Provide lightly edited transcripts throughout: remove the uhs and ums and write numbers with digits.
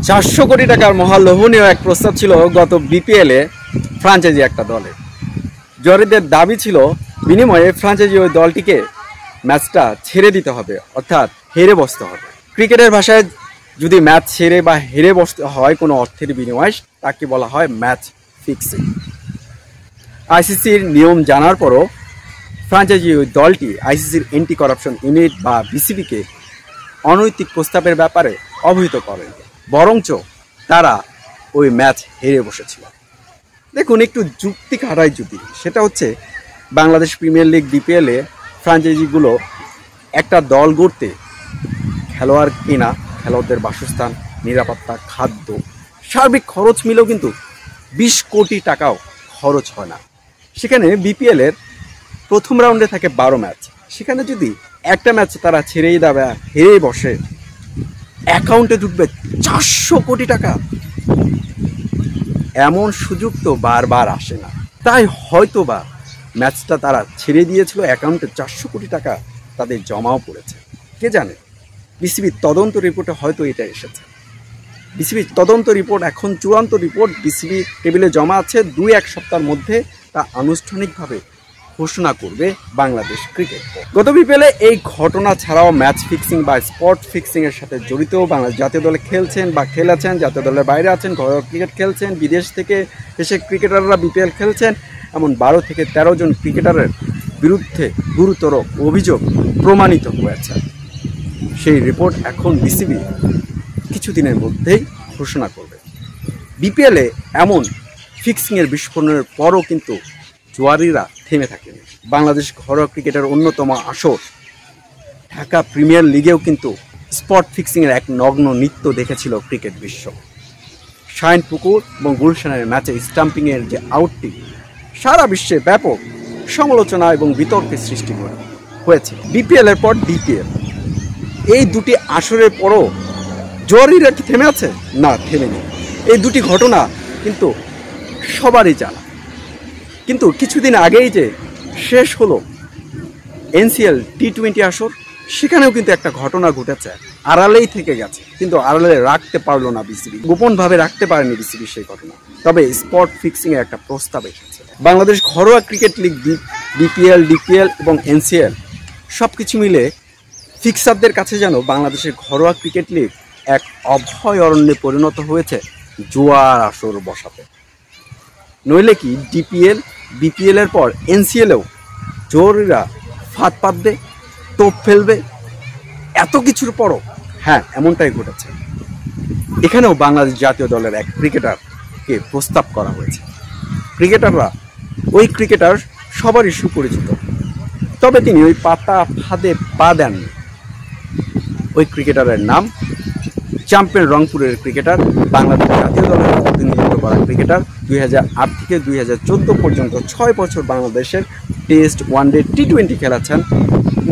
400 কোটি টাকার মহালোভনীয় এক প্রস্তাব ছিল গত বিপিএলে ফ্রাঞ্চাইজি একটা দলে। জরিদের দাবি ছিল বিনিময়ে ফ্রাঞ্চাইজি ওই দলটিকে ম্যাচটা ছেড়ে দিতে হবে, অর্থাৎ হেরে বসতে হবে। ক্রিকেটের ভাষায় যদি ম্যাচ ছেড়ে বা হেরে বসতে হয় কোনো অর্থের বিনিময়ে, তাকে বলা হয় ম্যাচ ফিক্সিং। আইসিসির নিয়ম জানার পরও ফ্রাঞ্চাইজি ওই দলটি আইসিসির অ্যান্টি করাপশন ইউনিট বা বিসিবিকে অনৈতিক প্রস্তাবের ব্যাপারে অবহিত করেন, বরঞ্চ তারা ওই ম্যাচ হেরে বসেছিল। দেখুন, একটু যুক্তি খাটাই যদি, সেটা হচ্ছে বাংলাদেশ প্রিমিয়ার লিগ বিপিএলে ফ্রাঞ্চাইজিগুলো একটা দল গড়তে খেলোয়াড় কেনা, খেলোয়াড়দের বাসস্থান, নিরাপত্তা, খাদ্য, সার্বিক খরচ মিলেও কিন্তু 20 কোটি টাকাও খরচ হয় না। সেখানে বিপিএলের প্রথম রাউন্ডে থাকে 12 ম্যাচ, সেখানে যদি একটা ম্যাচ তারা ছেড়েই দেবে, হেরে বসে, অ্যাকাউন্টে ঢুকবে 400 কোটি টাকা। এমন সুযোগ তো বারবার আসে না, তাই হয়তো বা ম্যাচটা তারা ছেড়ে দিয়েছিল, অ্যাকাউন্টে 400 কোটি টাকা তাদের জমাও পড়েছে। কে জানে, বিসিবির তদন্ত রিপোর্টে হয়তো এটা এসেছে। বিসিবির তদন্ত রিপোর্ট এখন চূড়ান্ত রিপোর্ট বিসিবি টেবিলে জমা আছে। 2-1 সপ্তাহের মধ্যে তা আনুষ্ঠানিকভাবে ঘোষণা করবে বাংলাদেশ ক্রিকেট বোর্ড। গত বিপিএলে এই ঘটনা ছাড়াও ম্যাচ ফিক্সিং বা স্পট ফিক্সিং এর সাথে জড়িত বাংলাদেশ জাতীয় দলে খেলছেন বা খেলেছেন, জাতীয় দলের বাইরে আছেন, ঘরোয়া ক্রিকেট খেলছেন, বিদেশ থেকে এসে ক্রিকেটাররা বিপিএল খেলছেন, এমন 12 থেকে 13 জন ক্রিকেটারের বিরুদ্ধে গুরুতর অভিযোগ প্রমাণিত হয়েছে। সেই রিপোর্ট এখন বিসিবি কিছুদিনের মধ্যেই ঘোষণা করবে। বিপিএলে এমন ফিক্সিংয়ের বিস্ফোরণের পরও কিন্তু জুয়ারিরা থেমে থাকেনি। বাংলাদেশ ঘরোয়া ক্রিকেটের অন্যতম আসর ঢাকা প্রিমিয়ার লিগেও কিন্তু স্পট ফিক্সিংয়ের এক নগ্ন নৃত্য দেখেছিল ক্রিকেট বিশ্ব। শাইনপুকুর এবং গুলশানের ম্যাচে স্টাম্পিংয়ের যে আউটটি সারা বিশ্বে ব্যাপক সমালোচনা এবং বিতর্কের সৃষ্টি হয়েছে। বিপিএলের পর ডিপিএল, এই দুটি আসরের পরও জুয়ারিরা কি থেমে আছে? না, থেমেনি। এই দুটি ঘটনা কিন্তু সবারই জানা। কিন্তু কিছুদিন আগেই যে শেষ হলো এনসিএল টি20 আসর, সেখানেও কিন্তু একটা ঘটনা ঘটেছে, আড়ালেই থেকে গেছে, কিন্তু আড়ালে রাখতে পারলো না বিসিবি, গোপনভাবে রাখতে পারেনি বিসিবি সেই ঘটনা। তবে স্পট ফিক্সিং এর একটা প্রস্তাব এসেছে। বাংলাদেশ ঘরোয়া ক্রিকেট লিগ, বিপিএল, ডিপিএল এবং এনসিএল সব কিছু মিলে ফিক্সারদের কাছে যেন বাংলাদেশের ঘরোয়া ক্রিকেট লিগ এক অভয় অরণ্যে পরিণত হয়েছে জুয়ার আসর বসাতে। নইলে কি ডিপিএল, বিপিএল এর পর এনসিএলেও জোরিরা ফাঁদ পাতবে, টোপ ফেলবে? এত কিছুর পরও হ্যাঁ, এমনটাই ঘটেছে। এখানেও বাংলাদেশ জাতীয় দলের এক ক্রিকেটারকে প্রস্তাব করা হয়েছে। ওই ক্রিকেটার সবারই সুপরিচিত, তবে তিনি ওই ফাঁদে পা দেননি। ওই ক্রিকেটারের নাম চ্যাম্পিয়ন রংপুরের ক্রিকেটার, বাংলাদেশ জাতীয় দলের প্রতিনিধিত্ব করা ক্রিকেটার, 2008 থেকে 2014 পর্যন্ত 6 বছর বাংলাদেশের টেস্ট, ওয়ানডে, টি20 খেলেছেন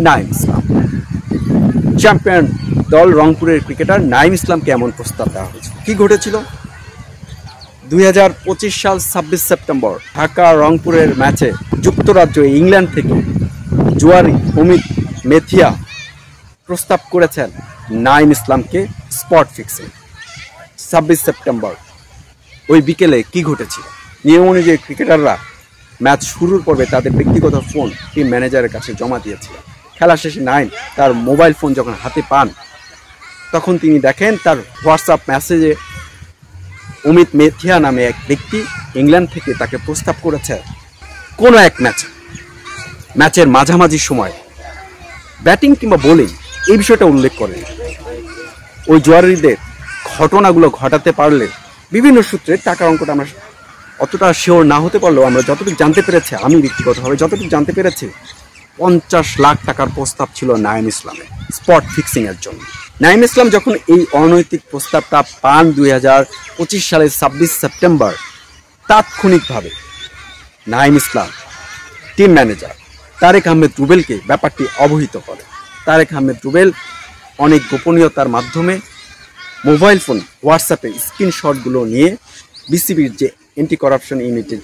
নাইম ইসলাম। চ্যাম্পিয়ন দল রংপুরের ক্রিকেটার নাইম ইসলামকে এমন প্রস্তাব দেওয়া হয়েছিল। কি ঘটেছিল? 2025 সাল 26 সেপ্টেম্বর ঢাকা রংপুরের ম্যাচে যুক্তরাজ্য ইংল্যান্ড থেকে জুয়ারি অমিত মেথিয়া প্রস্তাব করেছেন নাইম ইসলামকে স্পট ফিক্সিং। 26 সেপ্টেম্বর ওই বিকেলে কি ঘটেছিল? নিয়ম অনুযায়ী ক্রিকেটাররা ম্যাচ শুরুর পর্বে তাদের ব্যক্তিগত ফোন টিম ম্যানেজারের কাছে জমা দিয়েছিলেন। খেলা শেষে নাইম তার মোবাইল ফোন যখন হাতে পান, তখন তিনি দেখেন তার হোয়াটসঅ্যাপ মেসেজে অমিত মেথিয়া নামে এক ব্যক্তি ইংল্যান্ড থেকে তাকে প্রস্তাব করেছে কোনো এক ম্যাচের মাঝামাঝি সময় ব্যাটিং কিংবা বোলিং, এই বিষয়টা উল্লেখ করেন। ওই জুয়ারিদের ঘটনাগুলো ঘটাতে পারলে বিভিন্ন সূত্রে টাকার অঙ্কটা আমরা অতটা শিওর না হতে পারলেও আমরা যতটুকু জানতে পেরেছি, আমি ব্যক্তিগতভাবে যতটুকু জানতে পেরেছি, 50 লাখ টাকার প্রস্তাব ছিল নাইম ইসলামের স্পট ফিক্সিংয়ের জন্য। নাইম ইসলাম যখন এই অনৈতিক প্রস্তাবটা পান 2025 সালের 26 সেপ্টেম্বর, তাৎক্ষণিকভাবে নাইম ইসলাম টিম ম্যানেজার তারেক আহমেদ রুবেলকে ব্যাপারটি অবহিত করে। তারেক আহমেদ রুবেল অনেক গোপনীয়তার মাধ্যমে মোবাইল ফোন, হোয়াটসঅ্যাপে স্ক্রিনশটগুলো নিয়ে বিসিবির যে অ্যান্টি করাপশন ইউনিটের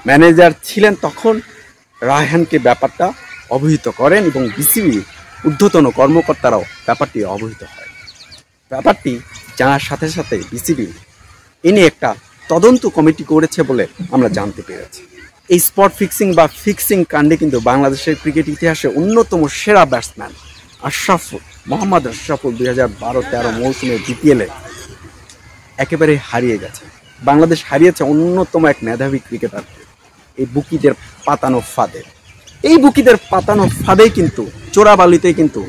ম্যানেজার ছিলেন তখন রায়হানকে ব্যাপারটা অবহিত করেন এবং বিসিবির ঊর্ধ্বতন কর্মকর্তারাও ব্যাপারটি অবহিত হয়। ব্যাপারটি জানার সাথে সাথে বিসিবি এনে একটা তদন্ত কমিটি করেছে বলে আমরা জানতে পেরেছি। এই স্পট ফিক্সিং বা ফিক্সিং কাণ্ডে কিন্তু বাংলাদেশের ক্রিকেট ইতিহাসে অন্যতম সেরা ব্যাটসম্যান মোহাম্মদ আশরাফুল 2012-13 মৌসুমে বিপিএলে একেবারে হারিয়ে গেছে। বাংলাদেশ হারিয়েছে অন্যতম এক মেধাবী ক্রিকেটারকে এই বুকিদের পাতানো ফাঁদে। এই বুকিদের পাতানো ফাঁদেই কিন্তু চোরাবালিতেই কিন্তু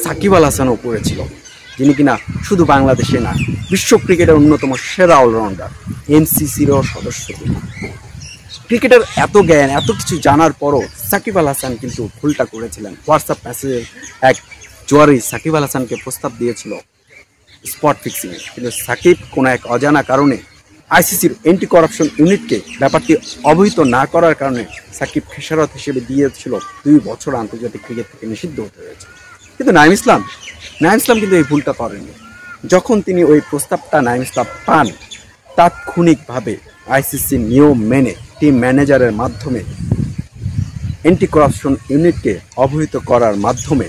সাকিব আল হাসানও পড়েছিল, যিনি কিনা শুধু বাংলাদেশে না, বিশ্ব ক্রিকেটের অন্যতম সেরা অলরাউন্ডার, এমসিসিরও সদস্য। ক্রিকেটের এত জ্ঞান, এত কিছু জানার পরও সাকিব আল হাসান কিন্তু ভুলটা করেছিলেন। হোয়াটসঅ্যাপ মেসেজে এক জুয়ারি সাকিব আল হাসানকে প্রস্তাব দিয়েছিল স্পট ফিক্সিংয়ে, কিন্তু সাকিব কোনো এক অজানা কারণে আইসিসির অ্যান্টি করাপশন ইউনিটকে ব্যাপারটি অবহিত না করার কারণে সাকিব খেসারত হিসেবে দিয়েছিল 2 বছর আন্তর্জাতিক ক্রিকেট থেকে নিষিদ্ধ হতে হয়েছে। কিন্তু নাঈম ইসলাম কিন্তু এই ভুলটা করেননি। যখন তিনি ওই প্রস্তাবটা নাঈম ইসলাম পান, তাৎক্ষণিকভাবে আইসিসি নিয়ম মেনে টিম ম্যানেজারের মাধ্যমে অ্যান্টি করাপশন ইউনিটকে অবহিত করার মাধ্যমে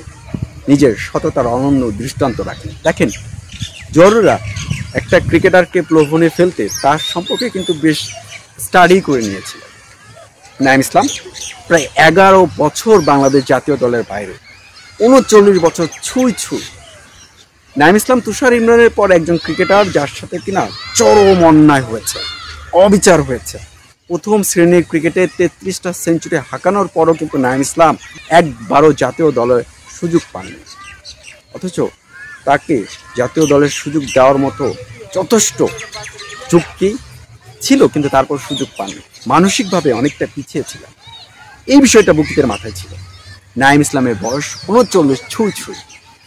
নিজের সততার অনন্য দৃষ্টান্ত রাখেন। দেখেন, জরুরা একটা ক্রিকেটারকে প্রলোভনে ফেলতে তার সম্পর্কে কিন্তু বেশ স্টাডি করে নিয়েছিল। নাঈম ইসলাম প্রায় 11 বছর বাংলাদেশ জাতীয় দলের বাইরে, 39 বছর ছুঁই। নাঈম ইসলাম তুষার ইমরানের পর একজন ক্রিকেটার যার সাথে কিনা চরম অন্যায় হয়েছে, অবিচার হয়েছে। প্রথম শ্রেণীর ক্রিকেটে 33টা সেঞ্চুরি হাঁকানোর পরও কিন্তু নাঈম ইসলাম একবারও জাতীয় দলের সুযোগ পাননি, অথচ তাকে জাতীয় দলের সুযোগ দেওয়ার মতো যথেষ্ট যুক্তি ছিল, কিন্তু তারপর সুযোগ পাননি। মানসিকভাবে অনেকটা পিছিয়ে ছিল, এই বিষয়টা বুকিদের মাথায় ছিল। নাঈম ইসলামের বয়স 39 ছুঁই।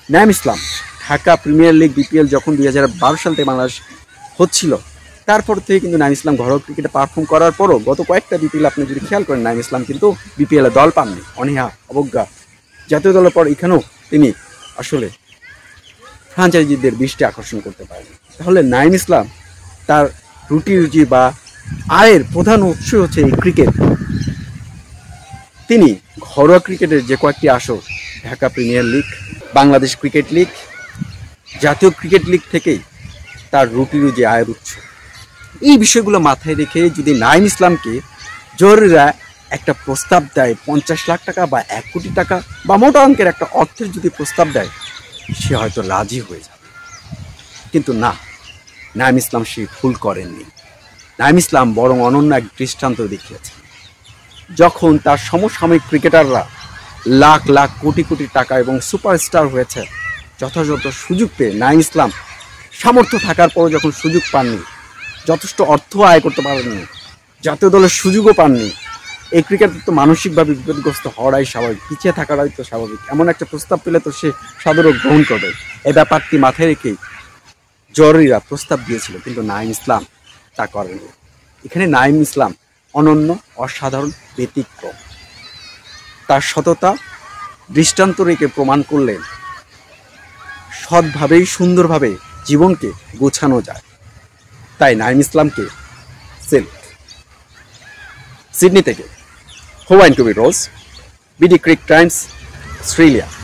নাঈম ইসলাম ঢাকা প্রিমিয়ার লিগ বিপিএল যখন 2012 সাল থেকে বাংলাদেশ হচ্ছিল, তারপর থেকে কিন্তু নাঈম ইসলাম ঘরোয়া ক্রিকেটে পারফর্ম করার পরও গত কয়েকটা বিপিএল আপনি যদি খেয়াল করেন, নাঈম ইসলাম কিন্তু বিপিএলে দল পাননি। অনীহা, অবজ্ঞা, জাতীয় দলের পর এখানেও তিনি আসলে ফ্রাঞ্চাইজিদের দৃষ্টি আকর্ষণ করতে পারেন। তাহলে নাঈম ইসলাম তার রুজি বা আয়ের প্রধান উৎস হচ্ছে এই ক্রিকেট। তিনি ঘরোয়া ক্রিকেটের যে কয়েকটি আসর, Dhaka premier league, Bangladesh cricket league, জাতীয় ক্রিকেট লিগ থেকেই তার রুজি আয়ের উৎস। এই বিষয়গুলো মাথায় রেখে যদি নাঈম ইসলামকে জরুরিরা একটা প্রস্তাব দেয় 50 লাখ টাকা বা 1 কোটি টাকা বা মোটা অঙ্কের একটা অর্থের যদি প্রস্তাব দেয়, সে হয়তো রাজি হয়ে যাবে। কিন্তু না, নাঈম ইসলাম সে ভুল করেননি। নাঈম ইসলাম বরং অনন্য এক দৃষ্টান্ত দেখিয়েছে। যখন তার সমসাময়িক ক্রিকেটাররা লাখ লাখ কোটি টাকা এবং সুপারস্টার হয়েছে, যথাযথ সুযোগ পেয়ে নাঈম ইসলাম সামর্থ্য থাকার পরও যখন সুযোগ পাননি, যথেষ্ট অর্থ আয় করতে পারেননি, জাতীয় দলের সুযোগও পাননি, এই ক্রিকেটার তো মানসিকভাবে বিপদগ্রস্ত হওয়াটাই স্বাভাবিক, পিছিয়ে থাকাটাই তো স্বাভাবিক। এমন একটা প্রস্তাব পেলে তো সে সাদরে গ্রহণ করবে। এই ব্যাপারটি মাথায় রেখেই জরুরিরা প্রস্তাব দিয়েছিল, কিন্তু নাঈম ইসলাম তা করেনি। এখানে নাঈম ইসলাম অনন্য, অসাধারণ, ব্যতিক্রম। তার সততা দৃষ্টান্ত রেখে প্রমাণ করলেন সৎভাবেই সুন্দরভাবে জীবনকে গোছানো যায়। তাই নাঈম ইসলামকে সেলুট। সিডনি থেকে হুয়াইন টু বি রোজ, বিডি ক্রিক টাইমস, অস্ট্রেলিয়া।